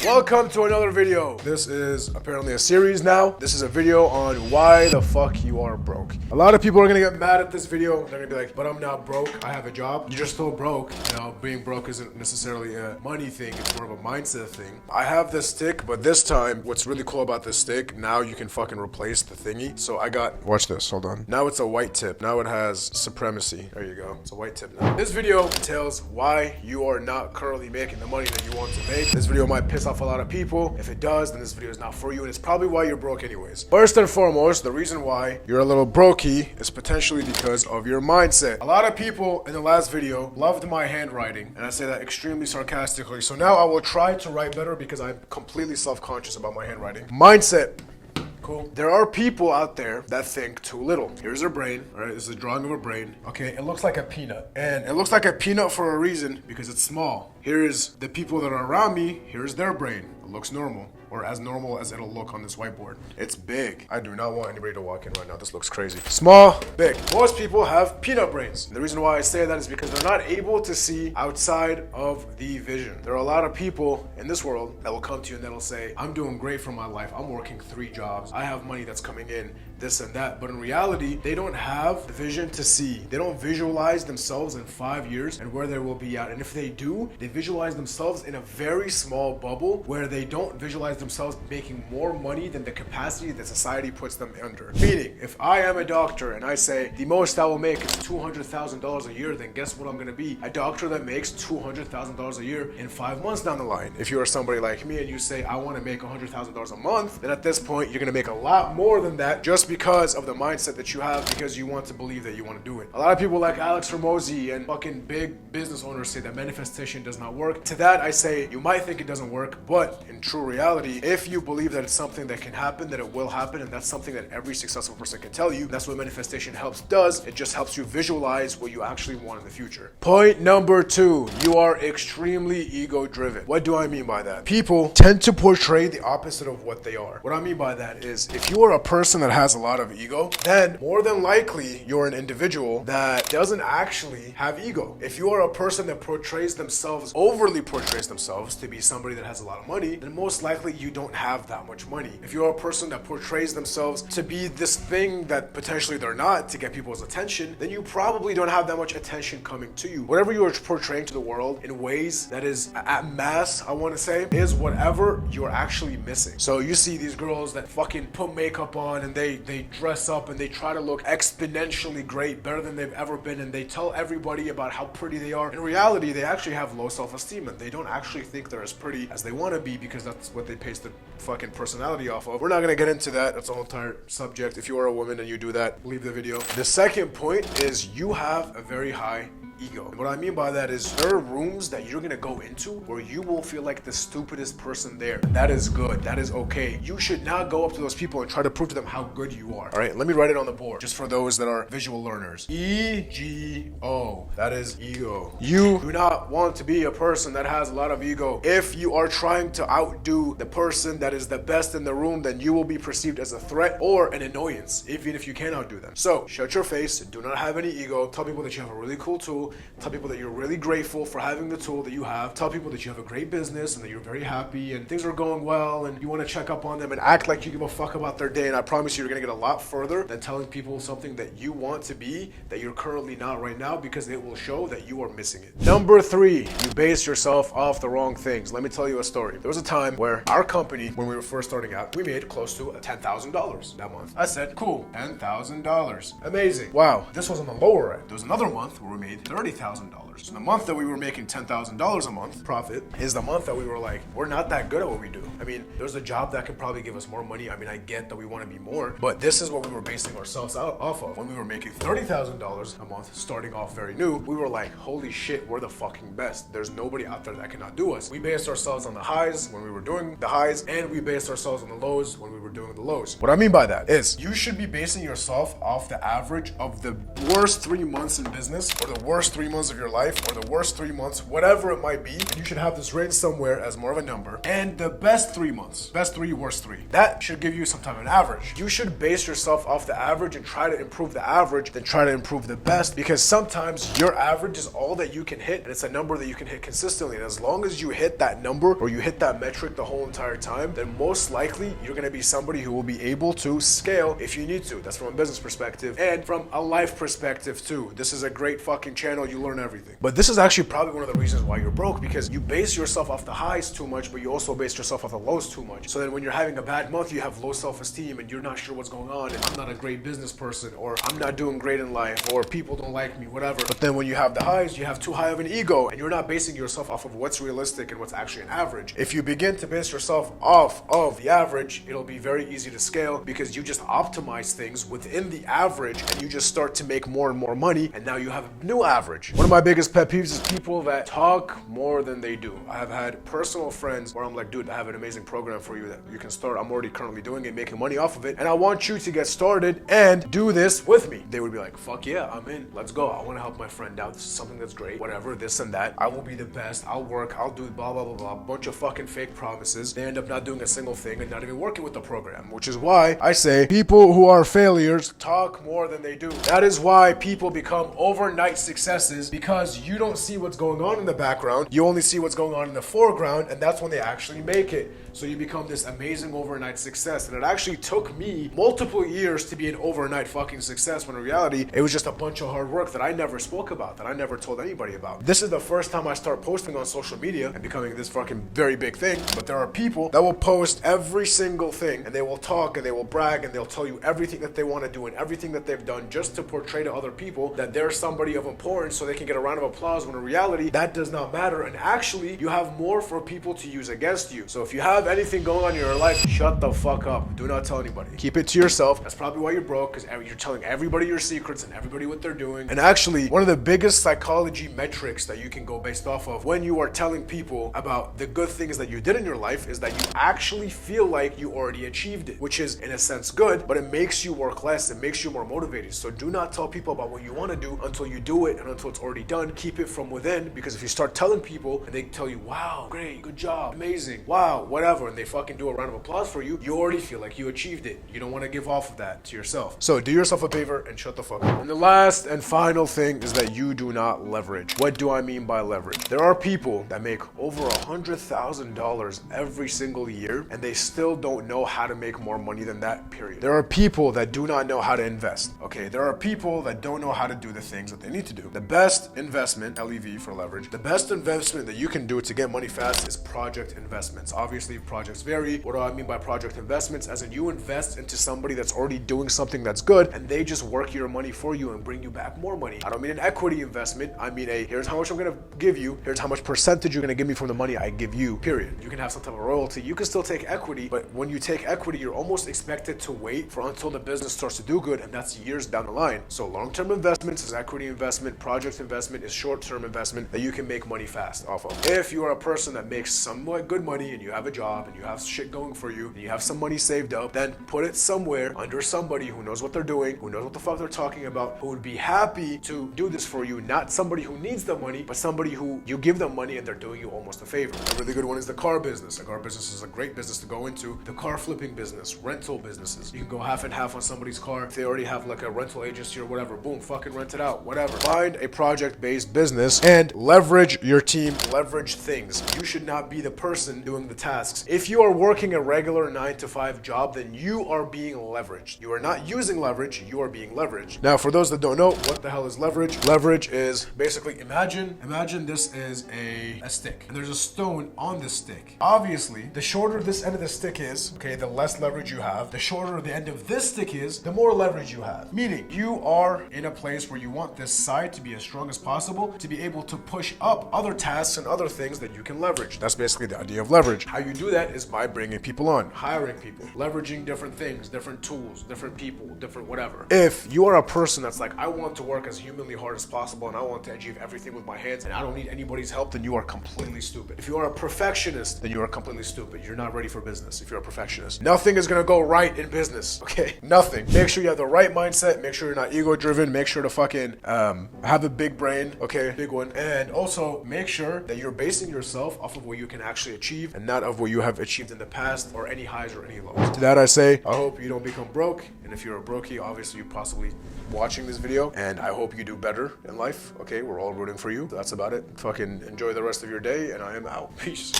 Welcome to another video. This is apparently a series now. This is a video on why the fuck you are broke. A lot of people are gonna get mad at this video. They're gonna be like, but I'm not broke, I have a job. You're just still broke. You know, being broke isn't necessarily a money thing, it's more of a mindset thing. I have this stick, but this time, what's really cool about this stick, now you can fucking replace the thingy. So I got, watch this, hold on. Now it's a white tip. Now it has supremacy. There you go, it's a white tip now. This video tells why you are not currently making the money that you want to make. This video might piss off a lot of people. If it does, then this video is not for you, and it's probably why you're broke anyways. First and foremost, the reason why you're a little brokey is potentially because of your mindset. A lot of people in the last video loved my handwriting, and I say that extremely sarcastically. So now I will try to write better because I'm completely self-conscious about my handwriting. Mindset. Cool. There are people out there that think too little. Here's their brain, right? This is a drawing of a brain. Okay, it looks like a peanut. And it looks like a peanut for a reason because it's small. Here's the people that are around me. Here's their brain. It looks normal, or as normal as it'll look on this whiteboard. It's big. I do not want anybody to walk in right now. This looks crazy. Small, big. Most people have peanut brains. And the reason why I say that is because they're not able to see outside of the vision. There are a lot of people in this world that will come to you and that'll say, I'm doing great for my life. I'm working 3 jobs. I have money that's coming in, this and that. But in reality, they don't have the vision to see. They don't visualize themselves in 5 years and where they will be at. And if they do, they visualize themselves in a very small bubble where they don't visualize themselves making more money than the capacity that society puts them under. Meaning, if I am a doctor and I say the most I will make is $200,000 a year, then guess what I'm gonna be? A doctor that makes $200,000 a year in 5 months down the line. If you are somebody like me and you say I want to make $100,000 a month, then at this point you're gonna make a lot more than that just because of the mindset that you have, because you want to believe that you want to do it. A lot of people like Alex Ramosi and fucking big business owners say that manifestation does not work. To that I say, you might think it doesn't work, but in true reality, if you believe that it's something that can happen, that it will happen, and that's something that every successful person can tell you, that's what manifestation does. It just helps you visualize what you actually want in the future. Point number 2, you are extremely ego driven. What do I mean by that? People tend to portray the opposite of what they are. What I mean by that is, if you are a person that has a lot of ego, then more than likely you're an individual that doesn't actually have ego. If you are a person that overly portrays themselves to be somebody that has a lot of money, then most likely you don't have that much money. If you're a person that portrays themselves to be this thing that potentially they're not to get people's attention, then you probably don't have that much attention coming to you. Whatever you are portraying to the world in ways that is at mass, I want to say, is whatever you're actually missing. So you see these girls that fucking put makeup on and they dress up and they try to look exponentially great, better than they've ever been, and they tell everybody about how pretty they are. In reality, they actually have low self-esteem and they don't actually think they're as pretty as they want to be because that's what they base the fucking personality off of. We're not gonna get into that. That's a whole entire subject. If you are a woman and you do that, leave the video. The second point is you have a very high ego. And what I mean by that is there are rooms that you're gonna go into where you will feel like the stupidest person there. That is good. That is okay. You should not go up to those people and try to prove to them how good you are. All right, let me write it on the board just for those that are visual learners. E-G-O. That is ego. You do not want to be a person that has a lot of ego. If you are trying to outdo the person that is the best in the room, then you will be perceived as a threat or an annoyance, even if you can outdo them. So shut your face. Do not have any ego. Tell people that you have a really cool tool. Tell people that you're really grateful for having the tool that you have. Tell people that you have a great business and that you're very happy and things are going well and you want to check up on them and act like you give a fuck about their day. And I promise you're going to get a lot further than telling people something that you want to be that you're currently not right now, because it will show that you are missing it. Number 3, you base yourself off the wrong things. Let me tell you a story. There was a time where our company, when we were first starting out, we made close to $10,000 that month. I said, cool, $10,000. Amazing. Wow, this was on the lower end. There was another month where we made $30,000. So the month that we were making $10,000 a month profit is the month that we were like, we're not that good at what we do. I mean, there's a job that could probably give us more money. I mean, I get that we want to be more, but this is what we were basing ourselves off of. When we were making $30,000 a month, starting off very new, we were like, holy shit, we're the fucking best. There's nobody out there that cannot do us. We based ourselves on the highs when we were doing the highs, and we based ourselves on the lows when we were doing the lows. What I mean by that is you should be basing yourself off the average of the worst 3 months in business or the worst worst 3 months of your life, or the worst 3 months, whatever it might be, and you should have this written somewhere as more of a number, and the best 3 months, best 3, worst 3. That should give you some type of an average. You should base yourself off the average and try to improve the average, then try to improve the best, because sometimes your average is all that you can hit, and it's a number that you can hit consistently. And as long as you hit that number, or you hit that metric the whole entire time, then most likely you're gonna be somebody who will be able to scale if you need to. That's from a business perspective, and from a life perspective too. This is a great fucking channel, you learn everything. But this is actually probably one of the reasons why you're broke, because you base yourself off the highs too much, but you also base yourself off the lows too much. So then when you're having a bad month, you have low self-esteem and you're not sure what's going on, and I'm not a great business person, or I'm not doing great in life, or people don't like me, whatever. But then when you have the highs, you have too high of an ego, and you're not basing yourself off of what's realistic and what's actually an average. If you begin to base yourself off of the average, it'll be very easy to scale, because you just optimize things within the average, and you just start to make more and more money, and now you have a new average. One of my biggest pet peeves is people that talk more than they do. I have had personal friends where I'm like, dude, I have an amazing program for you that you can start. I'm already currently doing it, making money off of it, and I want you to get started and do this with me. They would be like, fuck yeah, I'm in, let's go. I want to help my friend out. This is something that's great, whatever, this and that. I will be the best, I'll work, I'll do blah, blah, blah, blah. Bunch of fucking fake promises. They end up not doing a single thing and not even working with the program, which is why I say people who are failures talk more than they do. That is why people become overnight successes, because you don't see what's going on in the background. You only see what's going on in the foreground, and that's when they actually make it. So you become this amazing overnight success. And it actually took me multiple years to be an overnight fucking success, when in reality, it was just a bunch of hard work that I never spoke about, that I never told anybody about. This is the first time I start posting on social media and becoming this fucking very big thing. But there are people that will post every single thing, and they will talk and they will brag and they'll tell you everything that they want to do and everything that they've done, just to portray to other people that they're somebody of importance so they can get a round of applause, when in reality, that does not matter. And actually, you have more for people to use against you. So if you have anything going on in your life, shut the fuck up. Do not tell anybody. Keep it to yourself. That's probably why you're broke, because you're telling everybody your secrets and everybody what they're doing. And actually, one of the biggest psychology metrics that you can go based off of when you are telling people about the good things that you did in your life is that you actually feel like you already achieved it, which is in a sense good, but it makes you work less. It makes you more motivated. So do not tell people about what you want to do until you do it, and until it's already done. Keep it from within, because if you start telling people and they tell you, wow, great, good job, amazing, wow, whatever, and they fucking do a round of applause for you, you already feel like you achieved it. You don't want to give off of that to yourself. So do yourself a favor and shut the fuck up. And the last and final thing is that you do not leverage. What do I mean by leverage? There are people that make over $100,000 every single year, and they still don't know how to make more money than that, period. There are people that do not know how to invest. Okay, there are people that don't know how to do the things that they need to do. The best investment, LEV for leverage, the best investment that you can do to get money fast is project investments. Obviously, projects vary. What do I mean by project investments? As in, you invest into somebody that's already doing something that's good, and they just work your money for you and bring you back more money. I don't mean an equity investment. I mean here's how much I'm gonna give you, here's how much percentage you're gonna give me from the money I give you, period. You can have some type of royalty. You can still take equity, but when you take equity, you're almost expected to wait for until the business starts to do good, and that's years down the line. So long-term investments is equity investment, project investment is short-term investment that you can make money fast off of. If you are a person that makes somewhat good money and you have a job and you have shit going for you and you have some money saved up, then put it somewhere under somebody who knows what they're doing, who knows what the fuck they're talking about, who would be happy to do this for you. Not somebody who needs the money, but somebody who you give them money and they're doing you almost a favor. A really good one is the car business. The car business is a great business to go into. The car flipping business, rental businesses. You can go half and half on somebody's car. If they already have like a rental agency or whatever, boom, fucking rent it out, whatever. Find a project-based business and leverage your team, leverage things. You should not be the person doing the tasks. If you are working a regular 9-to-5 job, then you are being leveraged. You are not using leverage, you are being leveraged. Now, for those that don't know, what the hell is leverage? Leverage is basically, imagine this is a stick, and there's a stone on this stick. Obviously, the shorter this end of the stick is, okay, the less leverage you have. The shorter the end of this stick is, the more leverage you have. Meaning, you are in a place where you want this side to be as strong as possible to be able to push up other tasks and other things that you can leverage. That's basically the idea of leverage. How you do that is by bringing people on, hiring people, leveraging different things, different tools, different people, different whatever. If you are a person that's like, I want to work as humanly hard as possible and I want to achieve everything with my hands and I don't need anybody's help, then you are completely stupid. If you are a perfectionist, then you are completely stupid. You're not ready for business if you're a perfectionist. Nothing is gonna go right in business, okay? Nothing. Make sure you have the right mindset, make sure you're not ego driven, make sure to fucking have have a big brain, okay, big one. And also make sure that you're basing yourself off of what you can actually achieve and not of what you have achieved in the past or any highs or any lows. To that I say, I hope you don't become broke. And if you're a brokey, obviously you're possibly watching this video, and I hope you do better in life, okay? We're all rooting for you. That's about it. Fucking enjoy the rest of your day, and I am out. Peace.